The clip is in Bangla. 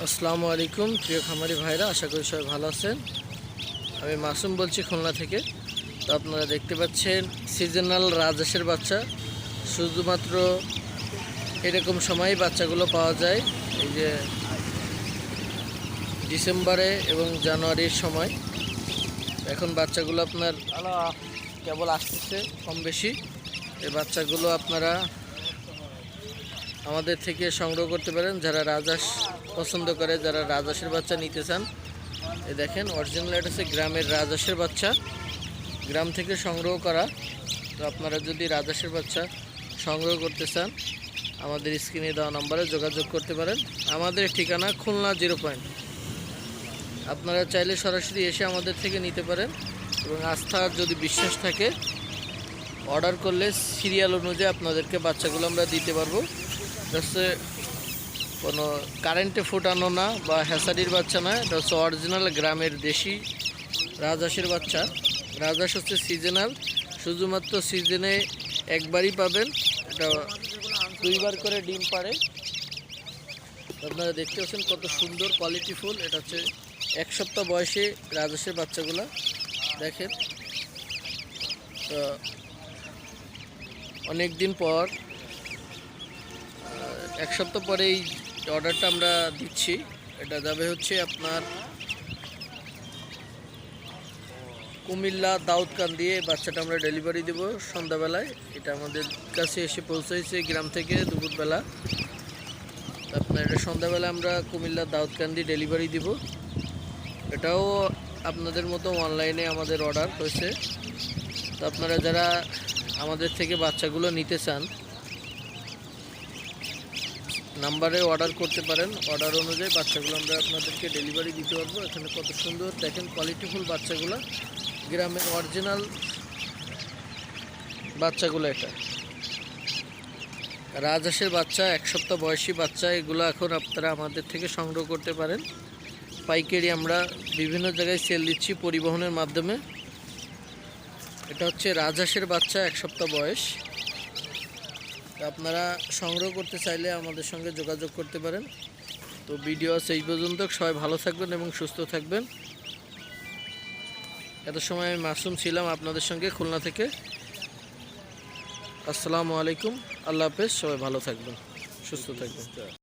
আসসালামু আলাইকুম প্রিয় খামারি ভাইরা, আশা করি সবাই ভালো আছেন। আমি মাসুম বলছি খুলনা থেকে। তো আপনারা দেখতে পাচ্ছেন সিজনাল রাজহাঁসের বাচ্চা। শুধুমাত্র এরকম সময়ই বাচ্চাগুলো পাওয়া যায়, এই যে ডিসেম্বরে এবং জানুয়ারির সময়। এখন বাচ্চাগুলো আপনার কেবল আসতেছে কম বেশি। এই বাচ্চাগুলো আপনারা আমাদের থেকে সংগ্রহ করতে পারেন যারা রাজহাঁস পছন্দ করে, যারা রাজহাঁসের বাচ্চা নিতে চান। এই দেখেন অরিজিনাল, এটা হচ্ছে গ্রামের রাজহাঁসের বাচ্চা, গ্রাম থেকে সংগ্রহ করা। তো আপনারা যদি রাজহাঁসের বাচ্চা সংগ্রহ করতে চান আমাদের স্ক্রিনে দেওয়া নম্বরে যোগাযোগ করতে পারেন। আমাদের ঠিকানা খুলনা 0 পয়েন্ট। আপনারা চাইলে সরাসরি এসে আমাদের থেকে নিতে পারেন এবং আস্থা যদি বিশ্বাস থাকে অর্ডার করলে সিরিয়াল অনুযায়ী আপনাদেরকে বাচ্চাগুলো আমরা দিতে পারবো। হচ্ছে কোনো কারেন্টে ফুটানো না বা হ্যাসারির বাচ্চা না, এটা হচ্ছে অরিজিনাল গ্রামের দেশি রাজহাঁসের বাচ্চা। রাজহাঁস হচ্ছে সিজনাল, শুধুমাত্র সিজনে একবারই পাবেন। এটা 2 বার করে ডিম পাড়ে। আপনারা দেখতে পাচ্ছেন কত সুন্দর কোয়ালিটিফুল। এটা হচ্ছে 1 সপ্তাহ বয়সে রাজহাঁসের বাচ্চাগুলো দেখেন। তো অনেক দিন পর 1 সপ্তাহ পরে এই অর্ডারটা আমরা দিচ্ছি। এটা যাবে হচ্ছে আপনার কুমিল্লা দাউদকান্দি। বাচ্চাটা আমরা ডেলিভারি দেব সন্ধ্যাবেলায়। এটা আমাদের কাছে এসে পৌঁছাইছে গ্রাম থেকে দুপুরবেলা। আপনার এটা সন্ধ্যাবেলা আমরা কুমিল্লা দাউদকান্দি ডেলিভারি দিব। এটাও আপনাদের মতো অনলাইনে আমাদের অর্ডার হয়েছে। তো আপনারা যারা আমাদের থেকে বাচ্চাগুলো নিতে চান নাম্বারে অর্ডার করতে পারেন। অর্ডার অনুযায়ী বাচ্চাগুলো আমরা আপনাদেরকে ডেলিভারি দিতে পারবো। এখানে কত সুন্দর দেখেন কোয়ালিটিফুল বাচ্চাগুলো, গ্রামের অরিজিনাল বাচ্চাগুলো। এটা রাজহাঁসের বাচ্চা, 1 সপ্তাহ বয়সী বাচ্চা। এগুলো এখন আপনারা আমাদের থেকে সংগ্রহ করতে পারেন। পাইকারি আমরা বিভিন্ন জায়গায় সেল দিচ্ছি পরিবহনের মাধ্যমে। এটা হচ্ছে রাজহাঁসের বাচ্চা, 1 সপ্তাহ বয়স। আপনারা সংগ্রহ করতে চাইলে আমাদের সঙ্গে যোগাযোগ করতে পারেন। তো ভিডিও সেই পর্যন্ত। সবাই ভালো থাকবেন এবং সুস্থ থাকবেন। এত সময় আমি মাসুম ছিলাম আপনাদের সঙ্গে খুলনা থেকে। আসসালামু আলাইকুম, আল্লাহ হাফেজ। সবাই ভালো থাকবেন, সুস্থ থাকবেন।